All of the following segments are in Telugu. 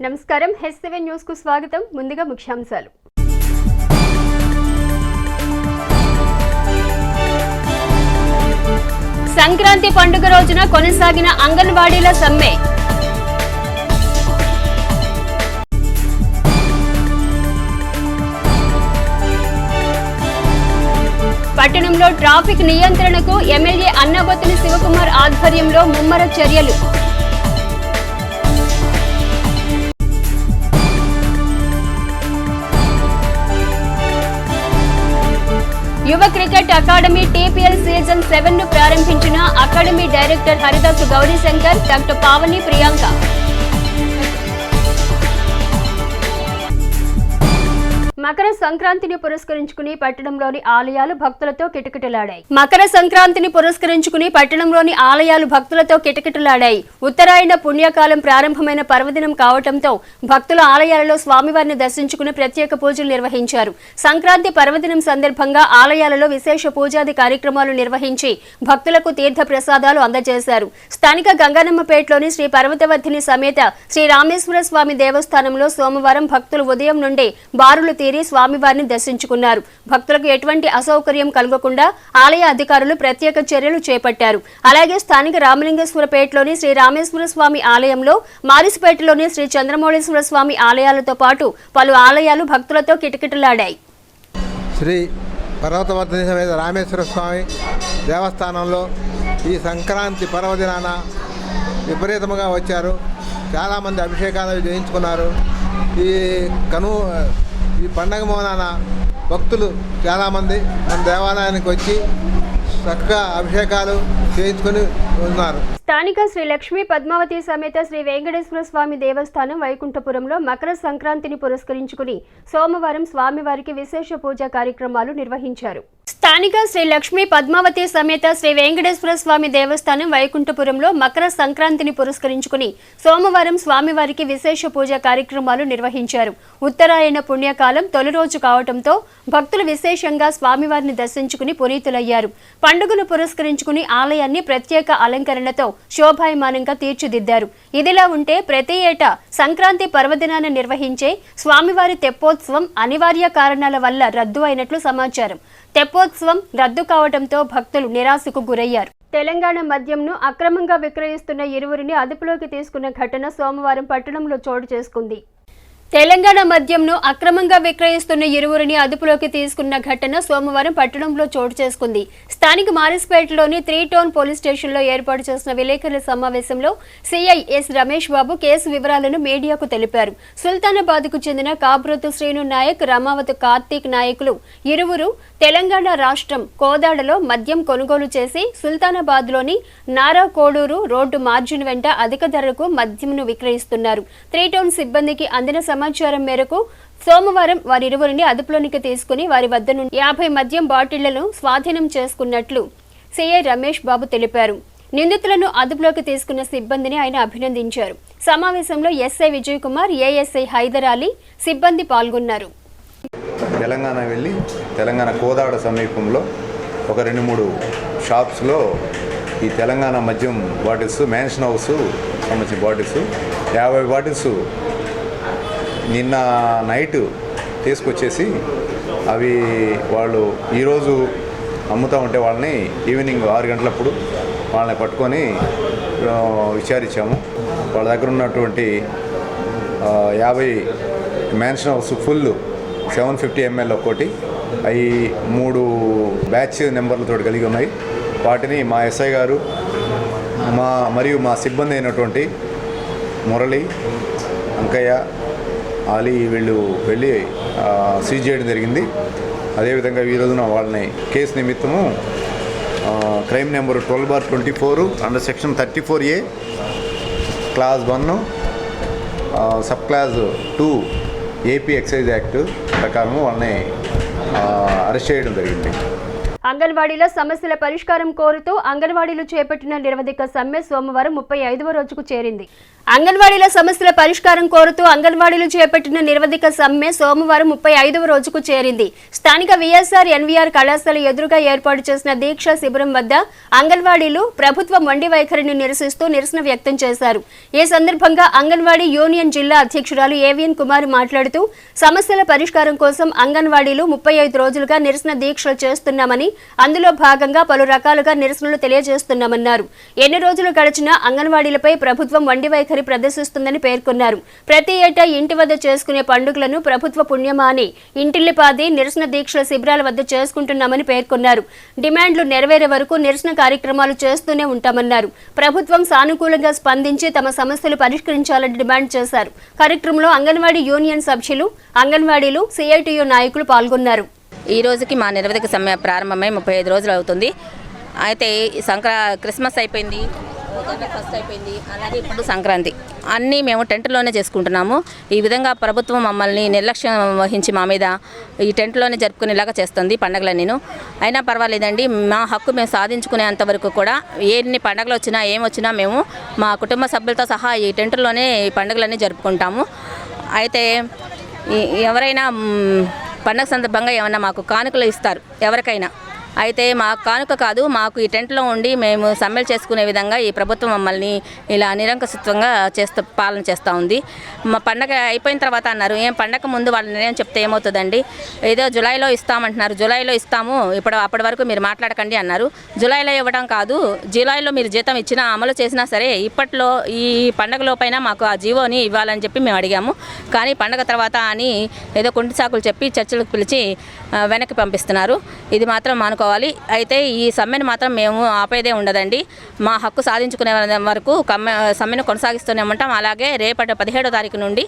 నమస్కారం హెస్7 న్యూస్ కు స్వాగతం. ముందుగా ముఖ్యాంశాలు. సంక్రాంతి పండుగ రోజున కొనసాగిన అంగన్వాడీల సమ్మె. పట్టణంలో ట్రాఫిక్ నియంత్రణకు ఎమ్మెల్యే అన్నబత్తుని శివకుమార్ ఆధ్వర్యంలో ముమ్మర చర్యలు. యువ క్రికెట్ అకాడమీ టీపీఎల్ సీజన్ 7 ను ప్రారంభించిన academy director Haridasu Gaurishankar, doctor Pavani Priyanka. మకర సంక్రాంతిని పురస్కరించుకుని పట్టణంలోని ఆలయాలు భక్తులతో కిటకిటలాడాయి. ఉత్తరాయణ పుణ్యకాలం ప్రారంభమైన పర్వదినం కావడంతో భక్తులు ఆలయాలలో స్వామివారిని దర్శించుకుని ప్రత్యేక పూజలు నిర్వహించారు. సంక్రాంతి పర్వదినం సందర్భంగా ఆలయాలలో విశేష పూజాది కార్యక్రమాలు నిర్వహించి భక్తులకు తీర్థ ప్రసాదాలు అందజేశారు. స్థానిక గంగన్నమ్మపేటలోని శ్రీ పర్వతవర్ధిని సమేత శ్రీ రామేశ్వర స్వామి దేవస్థానంలో సోమవారం భక్తులు ఉదయం నుండి బారులు తీరి స్వామివారిని దర్శించుకున్నారు. భక్తులకు ఎటువంటి అసౌకర్యం కలగకుండా ఆలయ అధికారులు ప్రత్యేక చర్యలు చేపట్టారు. అలాగే స్థానిక రామలింగేశ్వరపేటలోని శ్రీ రామేశ్వర స్వామి ఆలయంలో, మారిసిపేటలోని శ్రీ చంద్రమౌళేశ్వర స్వామి ఆలయాలతో పాటు పలు ఆలయాలు భక్తులతో కిటకిటలాడాయి. శ్రీ పర్వతవర్ధిని సమేత రామేశ్వర స్వామి దేవస్థానంలో ఈ సంక్రాంతి పర్వదినాన విపరీతంగా వచ్చారు. చాలామంది అభిషేకాలు చేయించుకున్నారు. ఈ పండగ మోనాన భక్తులు చాలామంది మన దేవాలయానికి వచ్చి చక్కగా అభిషేకాలు చేయించుకుని ఉన్నారు. స్థానిక శ్రీ లక్ష్మీ పద్మావతి సమేత శ్రీ వెంకటేశ్వర స్వామి దేవస్థానం వైకుంఠపురంలో మకర సంక్రాంతిని పురస్కరించుకుని సోమవారం స్వామివారికి విశేష పూజా కార్యక్రమాలు నిర్వహించారు. స్థానిక శ్రీ లక్ష్మీ పద్మావతి సమేత శ్రీ వెంకటేశ్వర స్వామి దేవస్థానం వైకుంఠపురంలో మకర సంక్రాంతిని పురస్కరించుకుని సోమవారం స్వామివారికి విశేష పూజా కార్యక్రమాలు నిర్వహించారు. ఉత్తరాయణ పుణ్యకాలం తొలి రోజు కావడంతో భక్తులు విశేషంగా స్వామివారిని దర్శించుకుని పునీతులయ్యారు. పండుగను పురస్కరించుకుని ఆలయాన్ని ప్రత్యేక అలంకరణతో శోభాయమానంగా తీర్చిదిద్దారు. ఇదిలా ఉంటే ప్రతి ఏటా సంక్రాంతి పర్వదినాన నిర్వహించే స్వామివారి తెప్పోత్సవం అనివార్య కారణాల వల్ల రద్దు అయినట్లు సమాచారం. తెప్పోత్సవం రద్దు కావడంతో భక్తులు నిరాశకు గురయ్యారు. తెలంగాణ మద్యంను అక్రమంగా విక్రయిస్తున్న ఇరువురిని అదుపులోకి తీసుకున్న ఘటన సోమవారం పట్టణంలో చోటు చేసుకుంది. తెలంగాణ మద్యంను అక్రమంగా విక్రయిస్తున్న ఇరువురిని అదుపులోకి తీసుకున్న ఘటన సోమవారం పట్టణంలో చోటు చేసుకుంది. స్థానిక మారిస్పేటలోని 3 టౌన్ పోలీస్ స్టేషన్లో ఏర్పాటు చేసిన విలేకరుల సమావేశంలో CI yes Ramesh Babu case వివరాలను మీడియాకు తెలిపారు. సుల్తానాబాద్కు చెందిన కాబ్రోతు శ్రీను నాయక్, రమావతు కార్తీక్ నాయకులు ఇరువురు తెలంగాణ రాష్ట్రం కోదాడలో మద్యం కొనుగోలు చేసి సుల్తానాబాద్లోని నారా కోడూరు రోడ్డు మార్జిన్ వెంట అధిక ధరకు మద్యంను విక్రయిస్తున్నారు. 3 టౌన్ సిబ్బందికి అందిన సమాచారం మేరకు సోమవారం వారిరువురిని అదుపులోనికి తీసుకుని వారి వద్ద నుండి 50 మద్యం బాటిళ్లను స్వాధీనం చేసుకున్నట్లు సిఐ రమేష్ బాబు తెలిపారు. నిందితులను అదుపులోకి తీసుకున్న సిబ్బందిని ఆయన అభినందించారు. సమావేశంలో ఎస్ఐ విజయ్ కుమార్, ఏఎస్ఐ హైదర్ అలీ సిబ్బంది పాల్గొన్నారు. తెలంగాణ వెళ్ళి తెలంగాణ కోదాడ సమీపంలో ఒక 2-3 షాప్స్లో ఈ తెలంగాణ మద్యం బాటిల్స్, మ్యాన్షన్ హౌస్ సంబంధించిన బాటిల్స్ 50 బాటిల్స్ నిన్న నైట్ తీసుకొచ్చేసి అవి వాళ్ళు ఈరోజు అమ్ముతూ ఉంటే వాళ్ళని ఈవినింగ్ 6 గంటలప్పుడు వాళ్ళని పట్టుకొని విచారించాము. వాళ్ళ దగ్గర ఉన్నటువంటి 50 మ్యాన్షన్ హౌస్ ఫుల్ 750 ml ఒక్కోటి, అవి 3 బ్యాచ్ నెంబర్లతో కలిగి ఉన్నాయి. వాటిని మా ఎస్ఐ గారు మరియు మా సిబ్బంది అయినటువంటి మురళి, అంకయ్య, ఆలీ వీళ్ళు వెళ్ళి సీజ్ చేయడం జరిగింది. అదేవిధంగా ఈ రోజున వాళ్ళని కేసు నిమిత్తము crime number 12/24 under section 34A class 1 sub class 2 AP excise act ప్రకారం వాళ్ళని అరెస్ట్ చేయడం జరిగింది. అంగన్వాడీల సమస్యల పరిష్కారం కోరుతూ అంగన్వాడీలు చేపట్టిన నిరవధిక సమ్మె సోమవారం 35వ రోజుకు చేరింది. అంగన్వాడీల సమస్యల పరిష్కారం కోరుతూ అంగన్వాడీలు చేపట్టిన నిరవధిక సమ్మె సోమవారం 35వ రోజుకు చేరింది. స్థానిక విఎస్ఆర్ ఎన్వీఆర్ కళాశాల ఎదురుగా ఏర్పాటు చేసిన దీక్షా శిబిరం వద్ద అంగన్వాడీలు ప్రభుత్వ మొండి వైఖరిని నిరసిస్తూ నిరసన వ్యక్తం చేశారు. ఈ సందర్భంగా అంగన్వాడీ యూనియన్ జిల్లా అధ్యక్షురాలు ఏవిఎన్ కుమార్ మాట్లాడుతూ సమస్యల పరిష్కారం కోసం అంగన్వాడీలు 35 రోజులుగా నిరసన దీక్షలు చేస్తున్నామని, అందులో భాగంగా పలు రకాలుగా నిరసనలు తెలియజేస్తున్నామన్నారు. ఎన్ని రోజులు గడిచినా అంగన్వాడీలపై ప్రభుత్వం మొండి వైఖరి ప్రదర్శిస్తుందని పేర్కొన్నారు. ప్రతి ఏటా ఇంటి వద్ద చేసుకునే పండుగలను ప్రభుత్వ పుణ్యమాని ఇంటిల్లిపాది నిరసన దీక్షల శిబిరాల వద్ద చేసుకుంటున్నామని పేర్కొన్నారు. డిమాండ్లు నెరవేరే వరకు నిరసన కార్యక్రమాలు చేస్తూనే ఉంటామన్నారు. ప్రభుత్వం సానుకూలంగా స్పందించి తమ సమస్యలు పరిష్కరించాలని డిమాండ్ చేశారు. కార్యక్రమంలో అంగన్వాడీ యూనియన్ సభ్యులు, అంగన్వాడీలు, సిఐటియు నాయకులు పాల్గొన్నారు. ఈ రోజుకి మా నిరవధిక సమ్మె ప్రారంభమై 35 రోజులు అవుతుంది. అయితే క్రిస్మస్ అయిపోయింది, జనవరి 1 అయిపోయింది, అలాగే ఇప్పుడు సంక్రాంతి అన్నీ మేము టెంట్లోనే చేసుకుంటున్నాము. ఈ విధంగా ప్రభుత్వం మమ్మల్ని నిర్లక్ష్యం వహించి మా మీద ఈ టెంట్లోనే జరుపుకునేలాగా చేస్తుంది పండుగలన్నీను. అయినా పర్వాలేదండి, మా హక్కు మేము సాధించుకునేంత వరకు కూడా ఎన్ని పండుగలు వచ్చినా ఏమొచ్చినా మేము మా కుటుంబ సభ్యులతో సహా ఈ టెంట్లోనే ఈ పండుగలన్నీ జరుపుకుంటాము. అయితే ఎవరైనా పండుగ సందర్భంగా ఏమన్నా మాకు కానుకలు ఇస్తారు ఎవరికైనా. అయితే మా కానుక కాదు, మాకు ఈ టెంట్లో ఉండి మేము సమ్మెలు చేసుకునే విధంగా ఈ ప్రభుత్వం మమ్మల్ని ఇలా నిరంకుశత్వంగా పాలన చేస్తూ ఉంది. మా పండగ అయిపోయిన తర్వాత అన్నారు, ఏం పండగ ముందు వాళ్ళ నిర్ణయం చెప్తే ఏమవుతుందండి, ఏదో జూలైలో ఇస్తామంటున్నారు, జూలైలో ఇస్తాము, అప్పటి వరకు మీరు మాట్లాడకండి అన్నారు. జూలైలో ఇవ్వడం కాదు, జూలైలో మీరు జీతం ఇచ్చినా అమలు చేసినా సరే ఇప్పట్లో ఈ పండగలోపైన మాకు ఆ జీవోని ఇవ్వాలని చెప్పి మేము అడిగాము. కానీ పండగ తర్వాత అని ఏదో కుంటి సాకులు చెప్పి చర్చలకు పిలిచి వెనక్కి పంపిస్తున్నారు. ఇది మాత్రం మానుకోవాలి. అయితే ఈ సమ్మెను మాత్రం మేము ఆపేదే ఉండదండి. మా హక్కు సాధించుకునే వరకు సమ్మెను కొనసాగిస్తూనే ఉంటాం. అలాగే రేపటి 17వ తారీఖు నుండి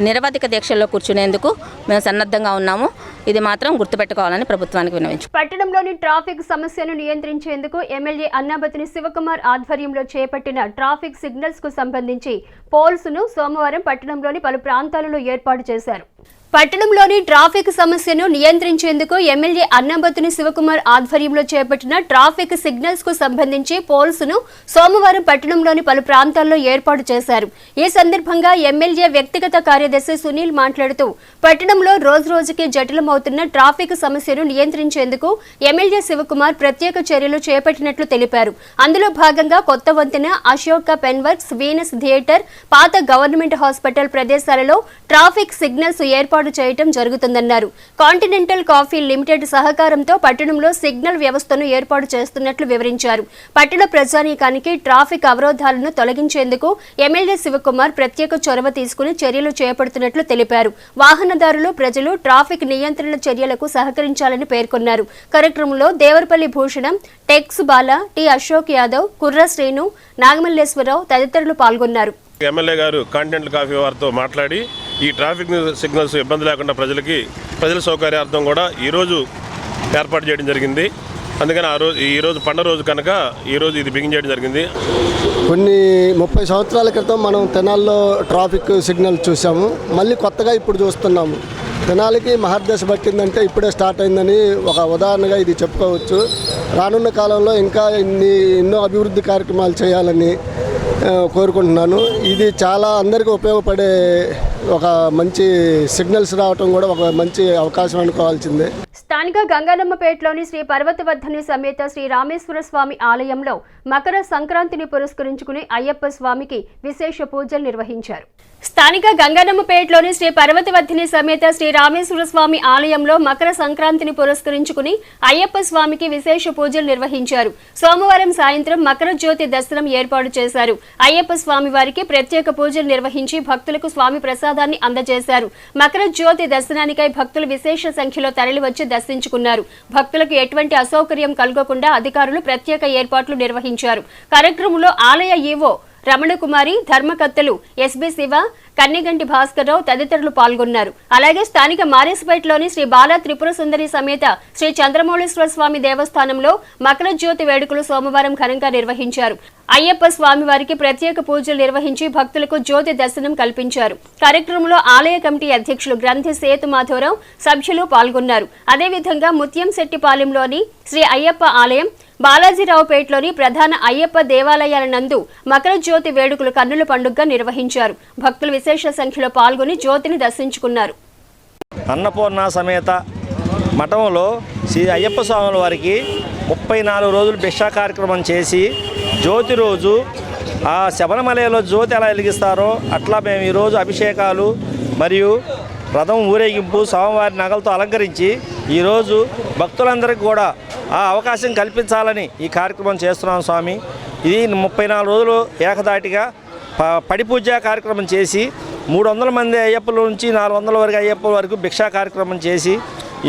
నిరవధిక దీక్షల్లో కూర్చునేందుకు మేము సన్నద్ధంగా ఉన్నాము. ఇది మాత్రం గుర్తుపెట్టుకోవాలని ప్రభుత్వానికి విన్నవించు. పట్టణంలోని ట్రాఫిక్ సమస్యను నియంత్రించేందుకు ఎమ్మెల్యే అన్నాబతిని శివకుమార్ ఆధ్వర్యంలో చేపట్టిన ట్రాఫిక్ సిగ్నల్స్ కు సంబంధించి పోల్స్ ను సోమవారం పట్టణంలోని పలు ప్రాంతాలలో ఏర్పాటు చేశారు. పట్టణంలోని ట్రాఫిక్ సమస్యను నియంత్రించేందుకు ఎమ్మెల్యే అన్నాబతిని శివకుమార్ ఆధ్వర్యంలో చేపట్టిన ట్రాఫిక్ సిగ్నల్స్ కు సంబంధించి పోల్స్ ను సోమవారం పట్టణంలోని పలు ప్రాంతాల్లో ఏర్పాటు చేశారు. ఈ సందర్భంగా ఎమ్మెల్యే వ్యక్తిగత కార్యదర్శి సునీల్ మాట్లాడుతూ పట్టణంలో రోజురోజుకి జటిలమవుతున్న ట్రాఫిక్ సమస్యను నియంత్రించేందుకు ఎమ్మెల్యే శివకుమార్ ప్రత్యేక చర్యలు చేపట్టినట్లు తెలిపారు. అందులో భాగంగా కొత్త వంతెన, అశోక పెన్వర్క్స్, వీనస్ థియేటర్, పాత గవర్నమెంట్ హాస్పిటల్ ప్రదేశాలలో ట్రాఫిక్ సిగ్నల్స్ ఏర్పాటు చేయటం జరుగుతుందన్నారు. కాంటినెంటల్ కాఫీ లిమిటెడ్ సహకారంతో పట్టణంలో సిగ్నల్ వ్యవస్థను ఏర్పాటు చేస్తున్నట్లు వివరించారు. పట్టణ ప్రజానీకానికి ట్రాఫిక్ అవరోధాలను తొలగించేందుకు ఎమ్మెల్యే శివకుమార్ ప్రత్యేక చొరవ తీసుకుని చర్యలు చేపడుతున్నట్లు తెలిపారు. వాహనదారులు, ప్రజలు ట్రాఫిక్ నియంత్రణ చర్యలకు సహకరించాలని పేర్కొన్నారు. కార్యక్రమంలో దేవరపల్లి భూషణం, టెక్స్ బాల, టి అశోక్ యాదవ్, కుర్ర శ్రీను, నాగమల్లేశ్వరరావు తదితరులు పాల్గొన్నారు. ఎమ్మెల్యే గారు కాంటినెంటల్ కాఫీ వారితో మాట్లాడి ఈ ట్రాఫిక్ సిగ్నల్స్ ఇబ్బంది లేకుండా ప్రజల సౌకర్యార్థం కూడా ఈరోజు ఏర్పాటు చేయడం జరిగింది. అందుకని ఈరోజు పండుగ రోజు కనుక ఈరోజు ఇది బిగిన్ చేయడం జరిగింది. కొన్ని 30 సంవత్సరాల క్రితం మనం తెనాల్లో ట్రాఫిక్ సిగ్నల్ చూసాము, మళ్ళీ కొత్తగా ఇప్పుడు చూస్తున్నాము. తెనాలికి మహర్దశ పట్టిందంటే ఇప్పుడే స్టార్ట్ అయిందని ఒక ఉదాహరణగా ఇది చెప్పుకోవచ్చు. రానున్న కాలంలో ఇంకా ఎన్నో అభివృద్ధి కార్యక్రమాలు చేయాలని కోరుకుంటున్నాను. ఇది చాలా అందరికీ ఉపయోగపడే ఒక మంచి సిగ్నల్స్ రావటం కూడా ఒక మంచి అవకాశం అనుకోవాల్సిందే. స్థానిక గంగానమ్మపేటలోని శ్రీ పర్వతవర్ధని సమేత శ్రీ రామేశ్వర స్వామి ఆలయంలో మకర సంక్రాంతిని పురస్కరించుకుని అయ్యప్ప స్వామికి విశేష పూజలు నిర్వహించారు. స్థానిక గంగానమ్మపేటలోని శ్రీ పర్వతవర్ధని సమేత శ్రీ రామేశ్వర స్వామి ఆలయంలో మకర సంక్రాంతిని పురస్కరించుకుని అయ్యప్ప స్వామికి విశేష పూజలు నిర్వహించారు. సోమవారం సాయంత్రం మకర జ్యోతి దర్శనం ఏర్పాటు చేశారు. అయ్యప్ప స్వామి వారికి ప్రత్యేక పూజలు నిర్వహించి భక్తులకు స్వామి ప్రసాదాన్ని అందజేశారు. మకర జ్యోతి దర్శనానికై భక్తులు విశేష సంఖ్యలో తరలివచ్చి దర్శించుకున్నారు. భక్తులకు ఎటువంటి అసౌకర్యం కలగకుండా అధికారులు ప్రత్యేక ఏర్పాట్లు నిర్వహించారు. కార్యక్రమంలో ఆలయ ఈవో రమణకుమారి, ధర్మకర్తలు ఎస్బి శివ, కన్నెగంటి భాస్కర్రావు తదితరులు పాల్గొన్నారు. అలాగే స్థానిక మారేసుపేటలోని శ్రీ బాల త్రిపుర సుందరి సమేత శ్రీ చంద్రమౌళేశ్వర స్వామి దేవస్థానంలో మకర జ్యోతి వేడుకలు సోమవారం ఘనంగా నిర్వహించారు. అయ్యప్ప స్వామి వారికి ప్రత్యేక పూజలు నిర్వహించి భక్తులకు జ్యోతి దర్శనం కల్పించారు. కార్యక్రమంలో ఆలయ కమిటీ అధ్యక్షులు గ్రంథి సేతు మాధవరావు, సభ్యులు పాల్గొన్నారు. అదేవిధంగా ముత్యంశెట్టిపాలెంలోని శ్రీ అయ్యప్ప ఆలయం, బాలాజీరావుపేటలోని ప్రధాన అయ్యప్ప దేవాలయాల నందు మకర జ్యోతి వేడుకలు కన్నుల పండుగగా నిర్వహించారు. భక్తులు విశేష సంఖ్యలో పాల్గొని జ్యోతిని దర్శించుకున్నారు. అన్నపూర్ణ సమేత మఠంలో శ్రీ అయ్యప్ప స్వాముల వారికి 34 రోజులు భిక్షా కార్యక్రమం చేసి జ్యోతి రోజు ఆ శబరిమలలో జ్యోతి ఎలా వెలిగిస్తారో అట్లా మేము ఈరోజు అభిషేకాలు మరియు రథం ఊరేగింపు స్వామివారి నగలతో అలంకరించి ఈరోజు భక్తులందరికీ కూడా ఆ అవకాశం కల్పించాలని ఈ కార్యక్రమం చేస్తున్నాం స్వామి. ఇది 34 రోజులు ఏకదాటిగా పడి పూజ కార్యక్రమం చేసి 300 మంది అయ్యప్పల నుంచి 400 వరకు అయ్యప్పల వరకు భిక్షా కార్యక్రమం చేసి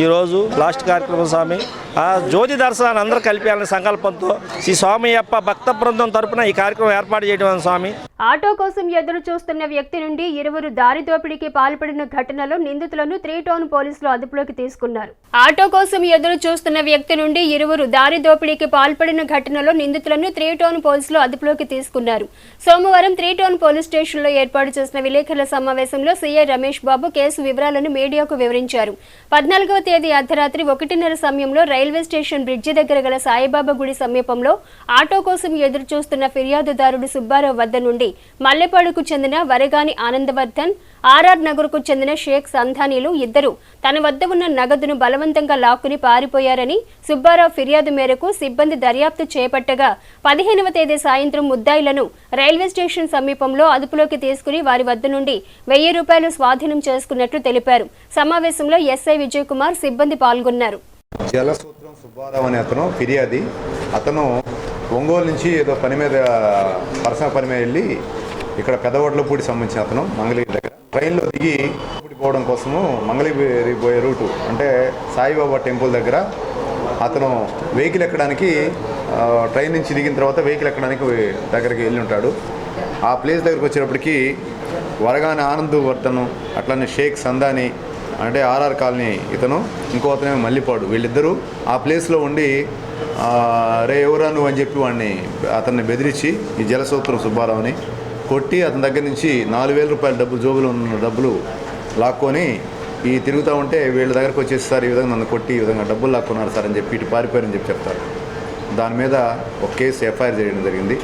ఈరోజు లాస్ట్ కార్యక్రమం స్వామి. ఆ జ్యోతి దర్శనాన్ని అందరూ కలిపేయాలనే సంకల్పంతో శ్రీ స్వామి అయ్యప్ప భక్త బృందం తరపున ఈ కార్యక్రమం ఏర్పాటు చేయడం స్వామి. ఆటో కోసం ఎదురు చూస్తున్న వ్యక్తి నుండి 2 దారి దోపిడీకి పాల్పడిన ఘటనలో నిందితులను 3 టౌన్ పోలీసులు అదుపులోకి తీసుకున్నారు. ఆటో కోసం ఎదురు చూస్తున్న వ్యక్తి నుండి 2 దారి దోపిడీకి పాల్పడిన ఘటనలో నిందితులను 3 టౌన్ పోలీసులు అదుపులోకి తీసుకున్నారు. సోమవారం 3 టౌన్ పోలీస్ స్టేషన్లో ఏర్పాటు చేసిన విలేకరుల సమావేశంలో సీఐ రమేష్ బాబు కేసు వివరాలను మీడియాకు వివరించారు. 14వ తేదీ అర్ధరాత్రి 1:30 సమయంలో రైల్వే స్టేషన్ బ్రిడ్జి దగ్గర గల సాయిబాబా గుడి సమీపంలో ఆటో కోసం ఎదురు చూస్తున్న ఫిర్యాదుదారుడు సుబ్బారావు వద్ద నుండి మల్లెపాడుకు చెందిన వరగాని ఆనందవర్ధన్, ఆర్ఆర్ నగర్కు చెందిన షేక్ సంధానీలు ఇద్దరు తన వద్ద ఉన్న నగదును బలవంతంగా లాక్కుని పారిపోయారని సుబ్బారావు ఫిర్యాదు మేరకు సిబ్బంది దర్యాప్తు చేపట్టగా 15వ తేదీ సాయంత్రం ముద్దాయిలను రైల్వే స్టేషన్ సమీపంలో అదుపులోకి తీసుకుని వారి వద్ద నుండి 1000 రూపాయలు స్వాధీనం చేసుకున్నట్లు తెలిపారు. సమావేశంలో ఎస్ఐ విజయ్ కుమార్ సిబ్బంది పాల్గొన్నారు. జలసూత్రం సుబ్బారావు అనే అతను ఫిర్యాది. అతను ఒంగోలు నుంచి ఏదో పని మీద పర్సనల్ పని మీద వెళ్ళి ఇక్కడ పెద్దవడ్లపూడి సంబంధించిన అతను మంగళగిరి దగ్గర ట్రైన్లో దిగి పోవడం కోసము మంగళగిరి పోయే రూటు అంటే సాయిబాబా టెంపుల్ దగ్గర అతను వెహికల్ ఎక్కడానికి ట్రైన్ నుంచి దిగిన తర్వాత వెహికల్ ఎక్కడానికి దగ్గరికి వెళ్ళి ఉంటాడు. ఆ ప్లేస్ దగ్గరికి వచ్చేటప్పటికి వరగాని ఆనందవర్ధన్ అట్లనే షేక్ సందాని అంటే ఆర్ఆర్ కాలనీ ఇతను, ఇంకో అతనే మల్లిపాడు, వీళ్ళిద్దరూ ఆ ప్లేస్లో ఉండి రే ఎవరా నువ్వు అని చెప్పి అతన్ని బెదిరించి ఈ జలసూత్రం సుబ్బారావుని కొట్టి అతని దగ్గర నుంచి 4000 రూపాయల డబ్బులు జోబులు ఉన్న డబ్బులు లాక్కొని ఈ తిరుగుతూ ఉంటే వీళ్ళ దగ్గరకు వచ్చేసి సార్ ఈ విధంగా నన్ను కొట్టి ఈ విధంగా డబ్బులు లాక్కున్నారు సార్ అని చెప్పి ఇటు పారిపోయారని చెప్పి చెప్తారు. దాని మీద ఒక కేసు ఎఫ్ఐఆర్ చేయడం జరిగింది.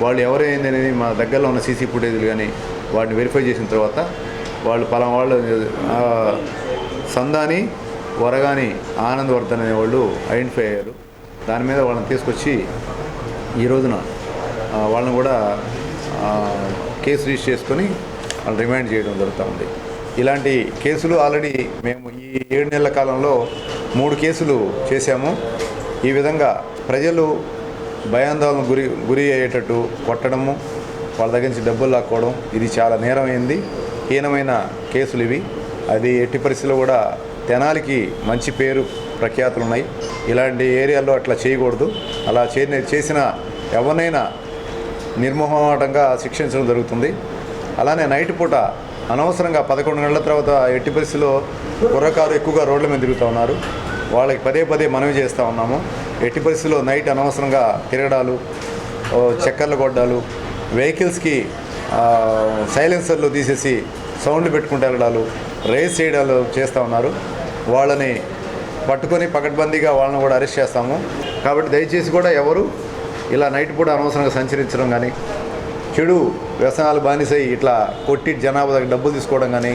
వాళ్ళు ఎవరైంది అనేది మా దగ్గరలో ఉన్న సీసీ ఫుటేజ్లు కానీ వాటిని వెరిఫై చేసిన తర్వాత వాళ్ళు పలానా వాళ్ళు సందాని వరగాని ఆనందవర్ధన్ అనే వాళ్ళు ఐడెంటిఫై అయ్యారు. దాని మీద వాళ్ళని తీసుకొచ్చి ఈ రోజున వాళ్ళని కూడా కేసు రిజిస్టర్ చేసుకొని వాళ్ళు రిమాండ్ చేయడం జరుగుతూ ఉంది. ఇలాంటి కేసులు ఆల్రెడీ మేము ఈ 7 నెలల కాలంలో 3 కేసులు చేశాము. ఈ విధంగా ప్రజలు భయాందోళన గురి అయ్యేటట్టు కొట్టడము, వాళ్ళ దగ్గర నుంచి డబ్బులు లాక్కోవడం ఇది చాలా నేరమైంది, హీనమైన కేసులు ఇవి. అది ఎట్టి పరిస్థితుల్లో కూడా తెనాలికి మంచి పేరు ప్రఖ్యాతులు ఉన్నాయి. ఇలాంటి ఏరియాల్లో అట్లా చేయకూడదు. అలా చేసిన ఎవరినైనా నిర్మోహమాటంగా శిక్షించడం జరుగుతుంది. అలానే నైట్ పూట అనవసరంగా 11 గంటల తర్వాత ఎట్టి పరిస్థితుల్లో కుర్రకారు ఎక్కువగా రోడ్ల మీద తిరుగుతూ ఉన్నారు. వాళ్ళకి పదే మనవి చేస్తూ ఉన్నాము. ఎట్టి పరిస్థితుల్లో నైట్ అనవసరంగా తిరగడాలు, చక్కర్లు కొట్టాలు, వెహికల్స్కి సైలెన్సర్లు తీసేసి సౌండ్లు పెట్టుకుంటూ వెళ్ళడాలు, రేస్ చేయడాలు చేస్తూ ఉన్నారు. వాళ్ళని పట్టుకొని పకడ్బందీగా వాళ్ళని కూడా అరెస్ట్ చేస్తాము. కాబట్టి దయచేసి కూడా ఎవరు ఇలా నైట్ పూట అనవసరంగా సంచరించడం కానీ, చెడు వ్యసనాలు బానిసై ఇట్లా కొట్టి జనాభా దగ్గర డబ్బులు తీసుకోవడం కానీ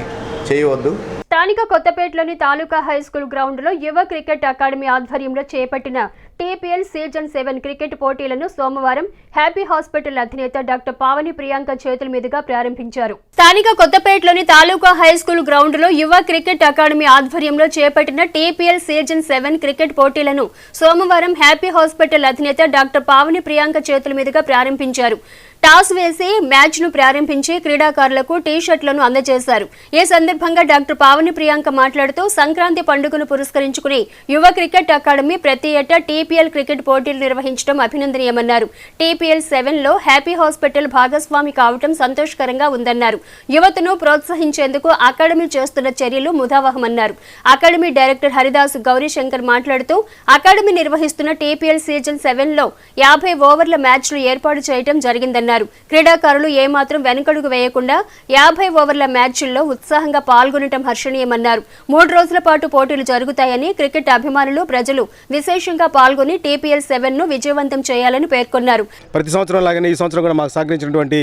చేయవద్దు. స్థానిక కొత్తపేటలోని తాలూకా హై స్కూల్ గ్రౌండ్లో యువ క్రికెట్ అకాడమీ ఆధ్వర్యంలో చేపట్టిన టీపీఎల్ సీజన్ 7 క్రికెట్ పోటీలను సోమవారం హ్యాపీ హాస్పిటల్ అధినేత డాక్టర్ పావని ప్రియాంక చేతుల మీదుగా ప్రారంభించారు. స్థానిక కొత్తపేటలోని తాలూకా హై స్కూల్ గ్రౌండ్లో యువ క్రికెట్ అకాడమీ ఆధ్వర్యంలో చేపట్టిన టీపీఎల్ సీజన్ 7 క్రికెట్ పోటీలను సోమవారం హ్యాపీ హాస్పిటల్ అధినేత డాక్టర్ పావని ప్రియాంక చేతుల మీదుగా ప్రారంభించారు. టాస్ వేసి మ్యాచ్ ను ప్రారంభించి క్రీడాకారులకు టీ-షర్ట్లను అందజేశారు. ఈ సందర్భంగా డాక్టర్ పావని ప్రియాంక మాట్లాడుతూ సంక్రాంతి పండుగను పురస్కరించుకుని యువ క్రికెట్ అకాడమీ ప్రతి ఏటా టీపీఎల్ క్రికెట్ పోటీలు నిర్వహించడం అభినందనీయమన్నారు. టీపీఎల్ 7లో హ్యాపీ హాస్పిటల్ భాగస్వామి కావడం సంతోషకరంగా ఉందన్నారు. యువతను ప్రోత్సహించేందుకు అకాడమీ చేస్తున్న చర్యలు ముదావహమన్నారు. అకాడమీ డైరెక్టర్ హరిదాస్ గౌరీశంకర్ మాట్లాడుతూ అకాడమీ నిర్వహిస్తున్న టీపీఎల్ సీజన్ 7లో 50 ఓవర్ల మ్యాచ్లు ఏర్పాటు చేయడం జరిగిందన్నారు. చేస్తున్నామన్నారు. క్రీడాకారులు ఏమాత్రం వెనుకడుగు వేయకుండా 50 ఓవర్ల మ్యాచ్ల్లో ఉత్సాహంగా పాల్గొనడం హర్షణీయమన్నారు. 3 రోజుల పాటు పోటీలు జరుగుతాయని, క్రికెట్ అభిమానులు ప్రజలు విశేషంగా పాల్గొని TPL 7ను విజయవంతం చేయాలని పేర్కొన్నారు. ప్రతి సంవత్సరం లాగానే ఈ సంవత్సరం కూడా మాకు సహకరించినటువంటి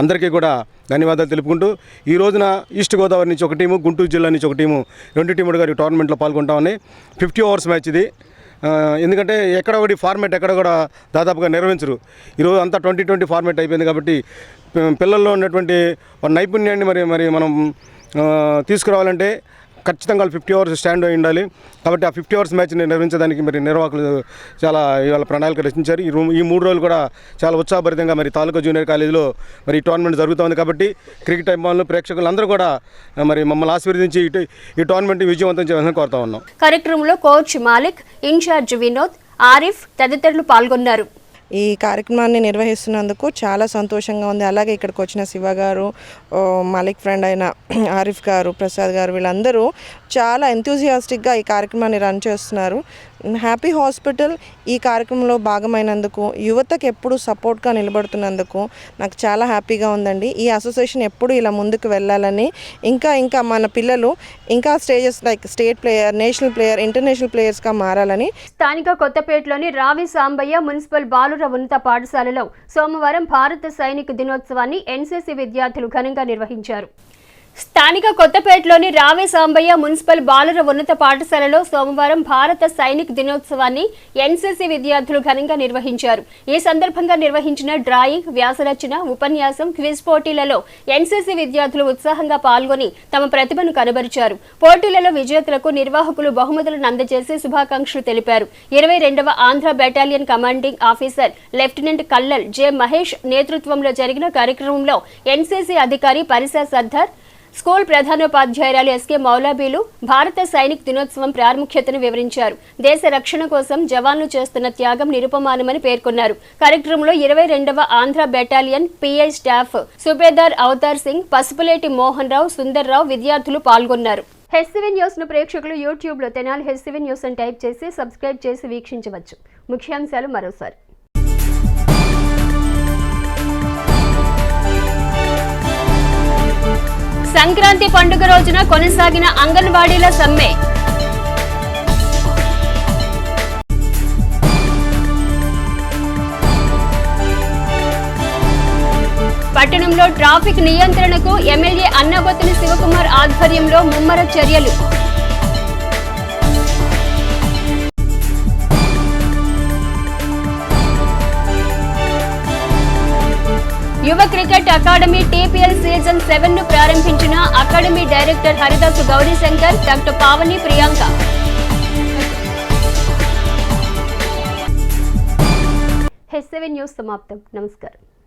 అందరికీ కూడా ధన్యవాదాలు తెలుపుకుంటూ ఈ రోజున ఈస్ట్ గోదావరి నుంచి ఒక టీము, గుంటూరు జిల్లా నుంచి ఒక టీము, 2 టీములుగా ఈ టోర్నమెంట్లో పాల్గొంటామని. 50 ఓవర్స్ మ్యాచ్ ఇది. ఎందుకంటే ఎక్కడ ఒకటి ఫార్మేట్ ఎక్కడ కూడా దాదాపుగా నిర్వహించరు. ఈరోజు అంతా 2020 ఫార్మేట్ అయిపోయింది కాబట్టి పిల్లల్లో ఉన్నటువంటి నైపుణ్యాన్ని మరి మనం తీసుకురావాలంటే ఖచ్చితంగా 50 ఓవర్స్ స్టాండ్ అయి ఉండాలి. కాబట్టి ఆ 50 ఓవర్స్ మ్యాచ్ని నిర్వహించడానికి మరి నిర్వాహకులు చాలా ఇవాళ ప్రణాళిక రచించారు. ఈ 3 రోజులు కూడా చాలా ఉత్సాహభరితంగా మరి తాలూకా జూనియర్ కాలేజీలో మరి ఈ టోర్నమెంట్ జరుగుతుంది. కాబట్టి క్రికెట్ అభిమానులు, ప్రేక్షకులు అందరూ కూడా మరి మమ్మల్ని ఆశీర్వదించి ఈ టోర్నమెంట్ విజయవంతం చేయాలని కోరుతా ఉన్నాం. కార్యక్రమంలో కోచ్ మాలిక్, ఇన్ఛార్జ్ వినోద్, ఆరిఫ్ తదితరులు పాల్గొన్నారు. ఈ కార్యక్రమాన్ని నిర్వహిస్తున్నందుకు చాలా సంతోషంగా ఉంది. అలాగే ఇక్కడికి వచ్చిన శివ గారు, మాలిక్ ఫ్రెండ్ అయిన ఆరిఫ్ గారు, ప్రసాద్ గారు వీళ్ళందరూ చాలా ఎంతూజియాస్టిక్గా ఈ కార్యక్రమాన్ని రన్ చేస్తున్నారు. హ్యాపీ హాస్పిటల్ ఈ కార్యక్రమంలో భాగమైనందుకు, యువతకు ఎప్పుడు సపోర్ట్గా నిలబడుతున్నందుకు నాకు చాలా హ్యాపీగా ఉందండి. ఈ అసోసియేషన్ ఎప్పుడు ఇలా ముందుకు వెళ్ళాలని, ఇంకా మన పిల్లలు ఇంకా stages like state player, national player, international ప్లేయర్స్గా మారాలని. స్థానిక కొత్తపేటలోని రావి సాంబయ్య మున్సిపల్ బాలుర ఉన్నత పాఠశాలలో సోమవారం భారత సైనిక దినోత్సవాన్ని NCC విద్యార్థులు ఘనంగా నిర్వహించారు. స్థానిక కొత్తపేటలోని రావి సాంబయ్య మున్సిపల్ బాలుర ఉన్నత పాఠశాలలో సోమవారం భారత సైనిక్ దినోత్సవాన్ని NCC విద్యార్థులు ఘనంగా నిర్వహించారు. ఈ సందర్భంగా నిర్వహించిన డ్రాయింగ్, వ్యాసరచన, ఉపన్యాసం, క్విజ్ పోటీలలో NCC విద్యార్థులు ఉత్సాహంగా పాల్గొని తమ ప్రతిభను కనబరిచారు. పోటీలలో విజేతలకు నిర్వాహకులు బహుమతులను అందజేసి శుభాకాంక్షలు తెలిపారు. 22వ Andhra battalion commanding officer lieutenant colonel J. Mahesh నేతృత్వంలో జరిగిన కార్యక్రమంలో NCC అధికారి పరిసా సర్దార్, స్కూల్ ప్రధానోపాధ్యాయురాలు SK మౌలాబీలు భారత సైనిక్ దినోత్సవం ప్రాముఖ్యతను వివరించారు. దేశ రక్షణ కోసం జవాన్లు చేస్తున్న త్యాగం నిరుపమానమని పేర్కొన్నారు. కార్యక్రమంలో 22వ ఆంధ్ర బెటాలియన్ PI స్టాఫ్ సుబేదార్ అవతార్ సింగ్, పసుపులేటి మోహన్ రావు, సుందర్ రావు విద్యార్థులు పాల్గొన్నారు. HCV న్యూస్ ను ప్రేక్షకులు యూట్యూబ్లో తెనాలి HCV న్యూస్ అని టైప్ చేసి సబ్స్క్రైబ్ చేసి వీక్షించవచ్చు. ముఖ్యాంశాలు మరోసారి. సంక్రాంతి పండుగ రోజున కొనసాగిన అంగన్వాడీల సమ్మె. పట్టణంలో ట్రాఫిక్ నియంత్రణకు ఎమ్మెల్యే అన్నబొత్తుని శివకుమార్ ఆధ్వర్యంలో ముమ్మర చర్యలు. యువ క్రికెట్ అకాడమీ TPL సీజన్ 7ను ప్రారంభించిన academy director Haridasu Gaurishankar, doctor Pavani Priyanka. HCV news సమాప్తం. నమస్కారం.